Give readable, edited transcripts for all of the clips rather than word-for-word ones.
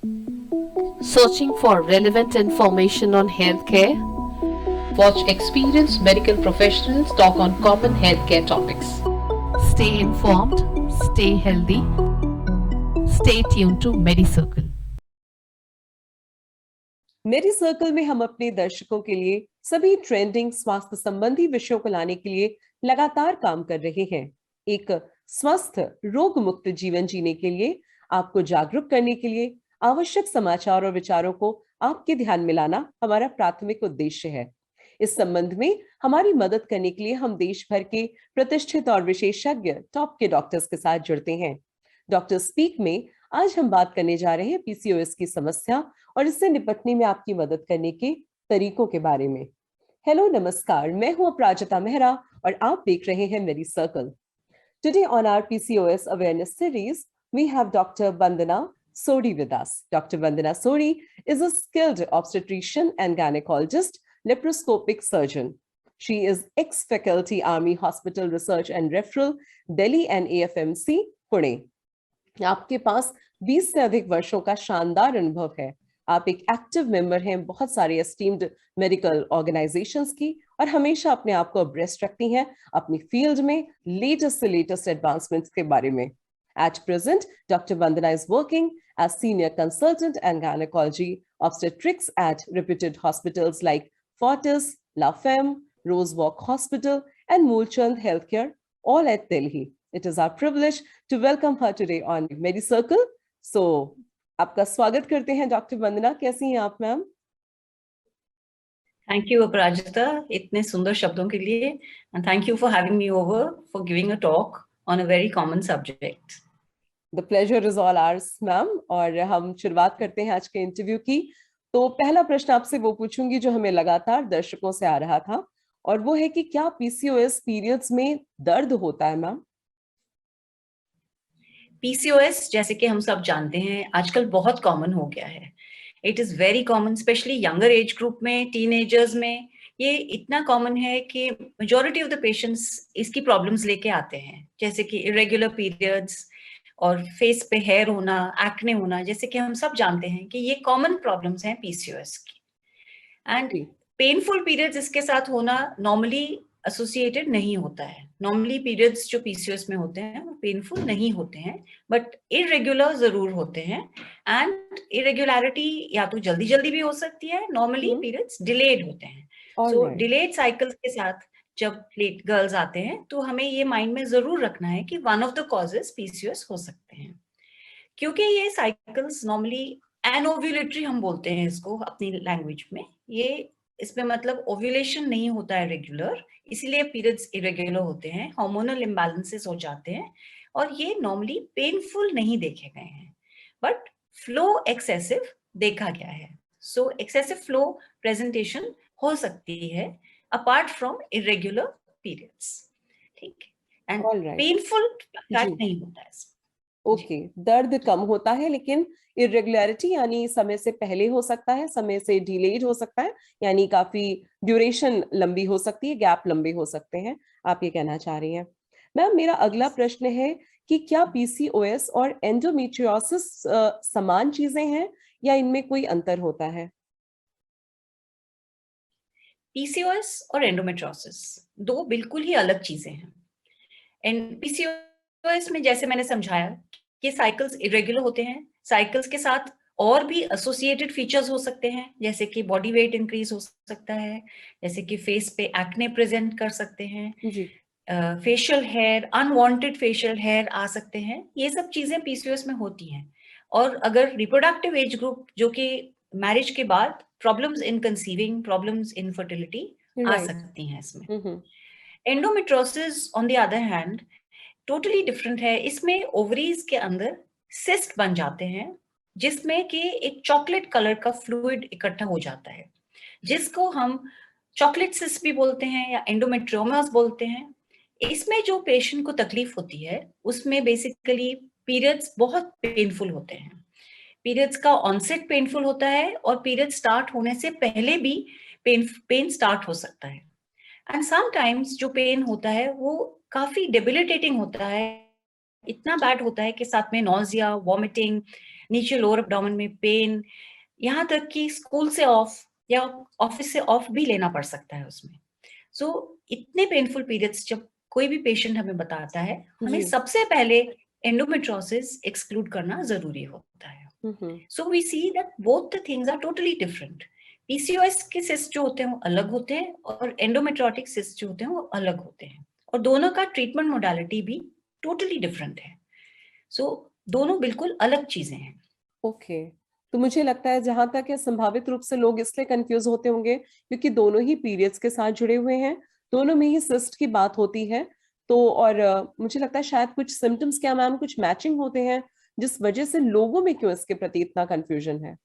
Searching for relevant information on healthcare? Watch experienced medical professionals talk on common healthcare topics. Stay informed, stay healthy, stay tuned to MediCircle. मेरी circle में हम अपने दर्शकों के लिए सभी ट्रेंडिंग स्वास्थ्य संबंधी विषयों को लाने के लिए लगातार काम कर रहे हैं। एक स्वस्थ रोग मुक्त जीवन जीने के लिए आपको जागरूक करने के लिए आवश्यक समाचार और विचारों को आपके ध्यान में लाना हमारा प्राथमिक उद्देश्य है। इस संबंध में हमारी मदद करने के लिए हम देश भर के प्रतिष्ठित और विशेषज्ञ टॉप के डॉक्टर्स के साथ जुड़ते हैं। डॉक्टर स्पीक में आज हम बात करने जा रहे हैं पीसीओएस की समस्या और इससे निपटने में आपकी मदद करने के तरीकों के बारे में। हेलो नमस्कार, मैं हूं अपराजिता मेहरा और आप देख रहे हैं मेरी circle. Today on our PCOS awareness series we have Dr. Vandana Sodi with us. Dr. Vandana Sodi is a skilled obstetrician and gynecologist, laparoscopic surgeon. She is ex-faculty Army Hospital Research and Referral, Delhi and AFMC, Pune. आपके पास 20 से अधिक वर्षों का शानदार अनुभव है। आप एक एक्टिव मेंबर हैं बहुत सारे एस्टीम्ड मेडिकल ऑर्गेनाइजेशंस की और हमेशा अपने आप को अब्रेस्ट रखती हैं अपनी फील्ड में लेटेस्ट से लेटेस्ट एडवांसमेंट्स के बारे में। At present, Dr. Vandana is working as senior consultant and gynecology obstetrics at reputed hospitals like Fortis, La Femme, Rosewalk Hospital, and Moolchand Healthcare, all at Delhi. It is our privilege to welcome her today on MediCircle. So, आपका स्वागत करते हैं doctor वंदना। कैसी हैं आप ma'am? Thank you, अपराजिता, इतने सुंदर शब्दों के लिए, and thank you for having me over for giving a talk on a very common subject. The pleasure is all ours, ma'am. और हम शुरुआत करते हैं आज के इंटरव्यू की। तो पहला प्रश्न आपसे वो पूछूंगी जो हमें लगातार दर्शकों से आ रहा था, और वो है कि क्या पीसीओएस पीरियड्स में दर्द होता है मैम? पीसीओएस जैसे कि हम सब जानते हैं आजकल बहुत कॉमन हो गया है। It is very common, specially younger age group में, टीनेजर्स में ये इतना कॉमन है कि मेजॉरिटी ऑफ द पेशेंट्स इसकी प्रॉब्लम्स लेके आते हैं, जैसे कि इरेगुलर पीरियड्स और फेस पे हेयर होना, एक्ने होना, जैसे कि हम सब जानते हैं कि ये कॉमन प्रॉब्लम्स हैं पीसीओएस की। एंड पेनफुल पीरियड्स इसके साथ होना नॉर्मली एसोसिएटेड नहीं होता है। नॉर्मली पीरियड्स जो पीसीओएस में होते हैं वो पेनफुल नहीं होते हैं, बट इरेगुलर जरूर होते हैं। एंड इरेगुलरिटी या तो जल्दी जल्दी भी हो सकती है, नॉर्मली पीरियड्स डिलेड होते हैं। सो डिलेड साइकिल्स के साथ जब लेट गर्ल्स आते हैं तो हमें ये माइंड में जरूर रखना है कि one of the causes PCOS हो सकते हैं, क्योंकि ये साइकिल्स नॉर्मली एनओव्यूलेटरी हम बोलते हैं इसको अपनी लैंग्वेज में। ये इसमें मतलब ओव्यूलेशन नहीं होता है रेगुलर, इसीलिए पीरियड्स इरेगुलर होते हैं, हार्मोनल इम्बैलेंसेस हो जाते हैं, और ये नॉर्मली पेनफुल नहीं देखे गए हैं, बट फ्लो एक्सेसिव देखा गया है। सो एक्सेसिव फ्लो प्रेजेंटेशन हो सकती है अपार्ट फ्रॉम इरेगुलर पीरियड्स, ठीक है, एंड पेनफुल नहीं होता है। ओके, दर्द कम होता है लेकिन इरेगुलरिटी यानी समय से पहले हो सकता है, समय से डिलेड हो सकता है, यानी काफी ड्यूरेशन लंबी हो सकती है, गैप लंबे हो सकते हैं, आप ये कहना चाह रही हैं। मैम, मेरा अगला प्रश्न है कि क्या पीसीओएस और एंडोमेट्रियोसिस समान चीजें हैं या इनमें कोई अंतर होता है? पीसीओएस और एंडोमेट्रियोसिस दो बिल्कुल ही अलग चीजें हैं। एंड पीसीओएस में जैसे मैंने समझाया कि साइकिल्स इरेगुलर होते हैं, साइकिल्स के साथ और भी एसोसिएटेड फीचर्स हो सकते हैं, जैसे कि बॉडी वेट इंक्रीज हो सकता है, जैसे कि फेस पे एक्ने प्रेजेंट कर सकते हैं, facial hair, unwanted facial hair आ सकते हैं, ये सब चीजें पीसीओएस में होती हैं। और अगर रिप्रोडक्टिव एज ग्रुप जो कि मैरिज के बाद problems in conceiving, problems in fertility आ सकती हैं इसमें। Endometriosis on the other hand totally different है। इसमें ओवरीज के अंदर सिस्ट बन जाते हैं जिसमें कि एक चॉकलेट कलर का फ्लूइड इकट्ठा हो जाता है, जिसको हम चॉकलेट सिस्ट भी बोलते हैं या एंडोमेट्रियोमास बोलते हैं। इसमें जो पेशेंट को तकलीफ होती है उसमें बेसिकली पीरियड्स बहुत पेनफुल होते हैं। पीरियड्स का ऑनसेट पेनफुल होता है और पीरियड स्टार्ट होने से पहले भी पेन स्टार्ट हो सकता है। एंड समटाइम्स जो पेन होता है वो काफी डेबिलिटेटिंग होता है इतना बैड होता है कि साथ में नॉजिया, वॉमिटिंग, नीचे लोअर एब्डोमेन में पेन, यहाँ तक कि स्कूल से ऑफ या ऑफिस से ऑफ भी लेना पड़ सकता है उसमें। सो इतने पेनफुल पीरियड्स जब कोई भी पेशेंट हमें बताता है, हमें जी। सबसे पहले एंडोमेट्रोसिस एक्सक्लूड करना जरूरी होता है। हम्म। So we see that both the things are totally different. PCOS के सिस्ट जो होते हैं वो अलग होते हैं और एंडोमेट्रोटिक सिस्ट जो होते हैं वो अलग होते हैं, और दोनों का ट्रीटमेंट मोडालिटी भी टोटली डिफरेंट है। सो दोनों बिल्कुल अलग चीजें हैं। ओके, तो मुझे लगता है जहां तक है संभावित रूप से लोग इसलिए कंफ्यूज होते होंगे क्योंकि दोनों ही पीरियड्स के साथ जुड़े हुए हैं, दोनों में ही सिस्ट की बात होती है। तो और मुझे लगता है शायद कुछ सिम्टम्स क्या मैम कुछ मैचिंग होते हैं जिस वजह से लोगों में क्यों इसके प्रति इतना कंफ्यूजन है?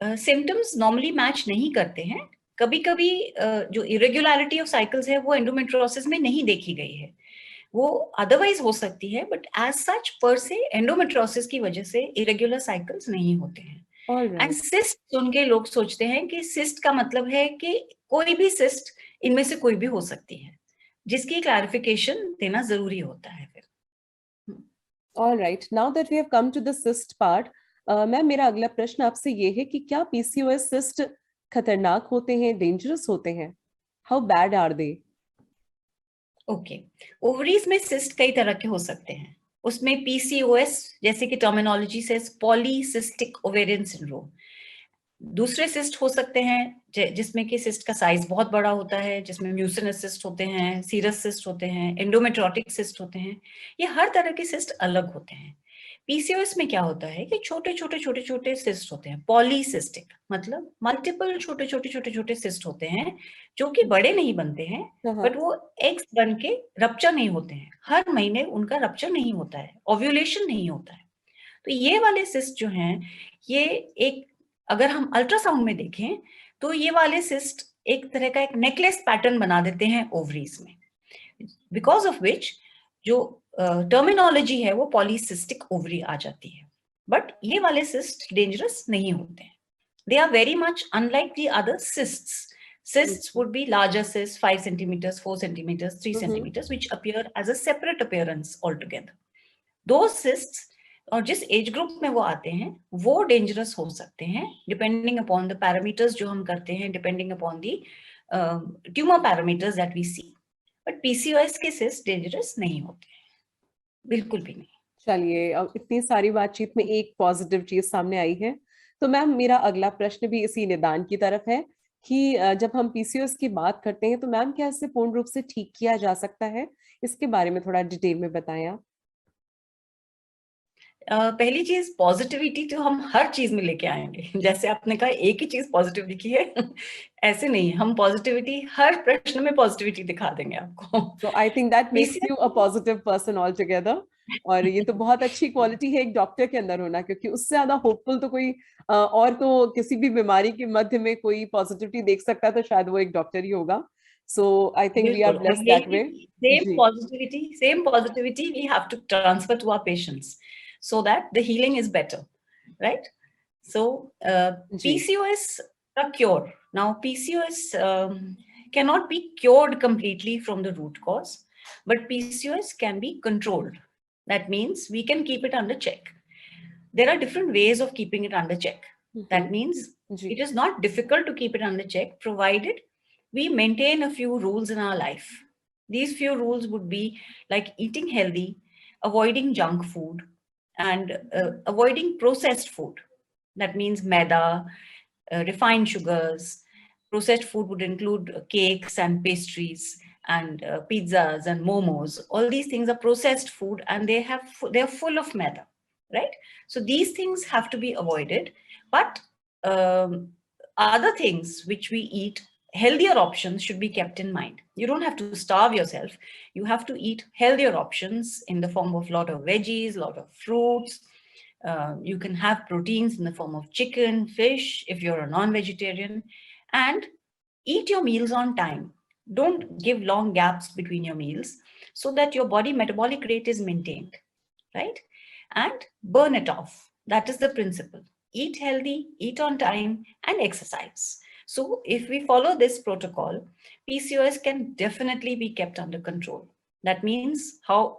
सिम्टम्स नॉर्मली मैच नहीं करते हैं। कभी कभी जो इरेगुलरिटी ऑफ साइकिल्स है वो एंडोमेट्रोसिस में नहीं देखी गई है, वो अदरवाइज हो सकती है, बट एज सच पर से एंडोमेट्रोसिस की वजह से इरेगुलर साइकिल्स नहीं होते हैं। And alright. सिस्ट सुन के लोग सोचते हैं कि सिस्ट का मतलब है कि कोई भी सिस्ट इनमें से कोई भी हो सकती है, जिसकी क्लैरिफिकेशन देना जरूरी होता है फिर। Alright, now that we have come to the cyst part, ma'am मेरा अगला प्रश्न आपसे ये है कि क्या पीसीओएस सिस्ट खतरनाक होते हैं, डेंजरस होते हैं? How bad are they? Okay, ovaries में सिस्ट कई तरह के हो सकते हैं। उसमें पीसीओएस जैसे कि टर्मिनोलॉजी से पॉलीसिस्टिक ओवेरियन सिंड्रोम, दूसरे सिस्ट हो सकते हैं जिसमें कि सिस्ट का साइज बहुत बड़ा होता है, जिसमें म्यूसिनस सिस्ट होते हैं, सीरस सिस्ट होते हैं, एंडोमेट्रोटिक सिस्ट होते हैं। ये हर तरह के सिस्ट अलग होते हैं। पीसीओएस में क्या होता है कि छोटे छोटे छोटे छोटे सिस्ट होते हैं, पॉलीसिस्टिक मतलब मल्टीपल छोटे छोटे छोटे छोटे सिस्ट होते हैं, जो कि बड़े नहीं बनते हैं, बट वो एग्स बन के रप्चर नहीं होते हैं। हर महीने उनका रप्चर नहीं होता है, ओव्यूलेशन नहीं होता है। तो ये वाले सिस्ट जो हैं, ये एक, अगर हम अल्ट्रासाउंड में देखें तो ये वाले सिस्ट एक तरह का एक नेकलेस पैटर्न बना देते हैं ओवरीज में, बिकॉज ऑफ विच जो टर्मिनोलॉजी है वो पॉलीसिस्टिक ओवरी आ जाती है। बट ये वाले सिस्ट डेंजरस नहीं होते हैं। They are very much unlike the other cysts. Cysts would be larger cysts, 5 centimeters, 4 centimeters, 3 centimeters, which appear as a separate appearance altogether. Those cysts और जिस एज ग्रुप में वो आते हैं वो डेंजरस हो सकते हैं, डिपेंडिंग अपॉन द पैरामीटर्स जो हम करते हैं, depending upon the tumour parameters that we see. But PCOS के सिस्ट डेंजरस नहीं होते हैं, बिल्कुल भी नहीं। चलिए, अब इतनी सारी बातचीत में एक पॉजिटिव चीज सामने आई है। तो मैम मेरा अगला प्रश्न भी इसी निदान की तरफ है कि जब हम पीसीओएस की बात करते हैं तो मैम क्या इसे पूर्ण रूप से ठीक किया जा सकता है? इसके बारे में थोड़ा डिटेल में बताएं आप। पहली चीज पॉजिटिविटी तो हम हर चीज में लेके आएंगे। जैसे आपने कहा एक ही चीज पॉजिटिव दिखी है, ऐसे नहीं, हम पॉजिटिविटी हर प्रश्न में पॉजिटिविटी दिखा देंगे आपको। So I think that makes you a positive person altogether. और ये तो बहुत अच्छी क्वालिटी है एक डॉक्टर के अंदर होना, क्योंकि उससे ज्यादा होपफुल तो कोई और तो किसी भी बीमारी के मध्य में कोई पॉजिटिविटी देख सकता है तो शायद वो एक डॉक्टर ही होगा। So I think we are बिल्कुल, और blessed that way. Same positivity we have to transfer to our patients so that the healing is better, right? So PCOS a cure. Now PCOS cannot be cured completely from the root cause, but PCOS can be controlled. That means we can keep it under check. There are different ways of keeping it under check. That means it is not difficult to keep it under check, provided we maintain a few rules in our life. These few rules would be like eating healthy, avoiding junk food, and avoiding processed food. That means maida, refined sugars. Processed food would include cakes and pastries and pizzas and momos. All these things are processed food, and they are full of maida, right? So these things have to be avoided. But other things which we eat, healthier options should be kept in mind. You don't have to starve yourself. You have to eat healthier options in the form of a lot of veggies, a lot of fruits. You can have proteins in the form of chicken, fish, if you're a non-vegetarian, and eat your meals on time. Don't give long gaps between your meals so that your body metabolic rate is maintained, right? And burn it off. That is the principle. Eat healthy, eat on time, and exercise. So if we follow this protocol, PCOS can definitely be kept under control. That means how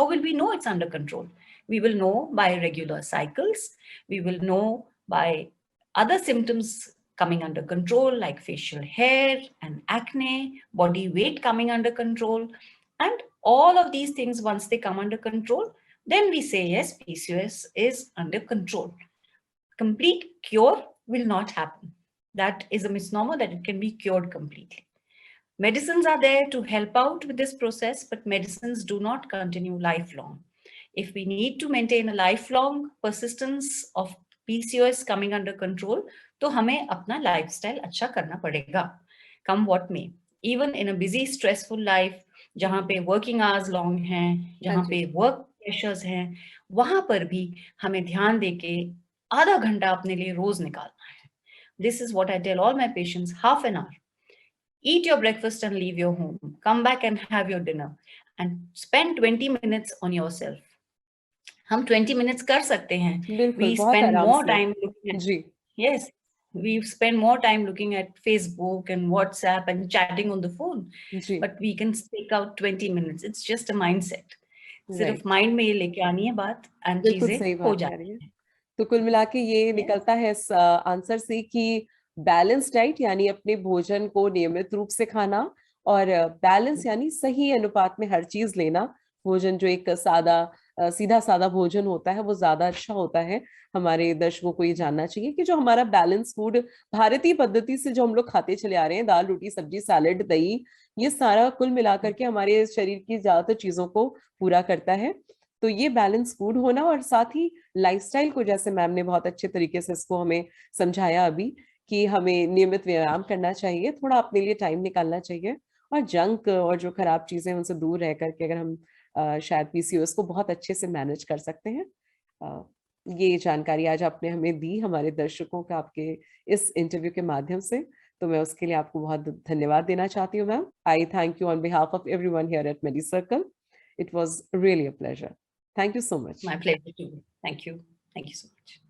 will we know it's under control? We will know by regular cycles. We will know by other symptoms coming under control, like facial hair and acne, body weight coming under control. And all of these things, once they come under control, then we say, yes, PCOS is under control. Complete cure will not happen. That is a misnomer, that it can be cured completely. Medicines are there to help out with this process, but medicines do not continue lifelong. If we need to maintain a lifelong persistence of PCOS coming under control, तो हमें अपना lifestyle अच्छा करना पड़ेगा, come what may. Even in a busy, stressful life, जहाँ पे working hours long हैं, जहाँ पे work pressures हैं, वहाँ पर भी हमें ध्यान देके आधा घंटा अपने लिए रोज निकालना है. This is what I tell all my patients, half an hour. Eat your breakfast and leave your home. Come back and have your dinner and spend 20 minutes on yourself. हम 20 minutes कर सकते हैं. बिल्कुल, We बहुत spend आराम more से। time looking at, जी yes, we spend more time looking at Facebook and WhatsApp and chatting on the phone. जी But we can take out 20 minutes. It's just a mindset. सिर्फ right, mind में ये लेके आनी है बात and बिल्कुल चीजें सही हो बात कह जाती रही है। हैं. तो कुल मिला के ये निकलता है इस आंसर से कि बैलेंस डाइट यानी अपने भोजन को नियमित रूप से खाना, और बैलेंस यानी सही अनुपात में हर चीज लेना। भोजन जो एक सीधा सादा भोजन होता है वो ज्यादा अच्छा होता है। हमारे दर्शकों को ये जानना चाहिए कि जो हमारा बैलेंस फूड भारतीय पद्धति से जो हम लोग खाते चले आ रहे हैं, दाल रोटी सब्जी सैलेड दही, ये सारा कुल मिलाकर के हमारे शरीर की ज्यादातर चीजों को पूरा करता है। तो ये बैलेंस फूड होना, और साथ ही लाइफस्टाइल को, जैसे मैम ने बहुत अच्छे तरीके से इसको हमें समझाया अभी, कि हमें नियमित व्यायाम करना चाहिए, थोड़ा अपने लिए टाइम निकालना चाहिए, और जंक और जो खराब चीजें उनसे दूर रह करके अगर हम शायद पीसीओएस को बहुत अच्छे से मैनेज कर सकते हैं। ये जानकारी आज आपने हमें दी हमारे दर्शकों को आपके इस इंटरव्यू के माध्यम से, तो मैं उसके लिए आपको बहुत धन्यवाद देना चाहती हूँ ma'am. I thank you on behalf of everyone here at Medicircle. It was really a pleasure. Thank you so much. My pleasure too. Thank you. Thank you so much.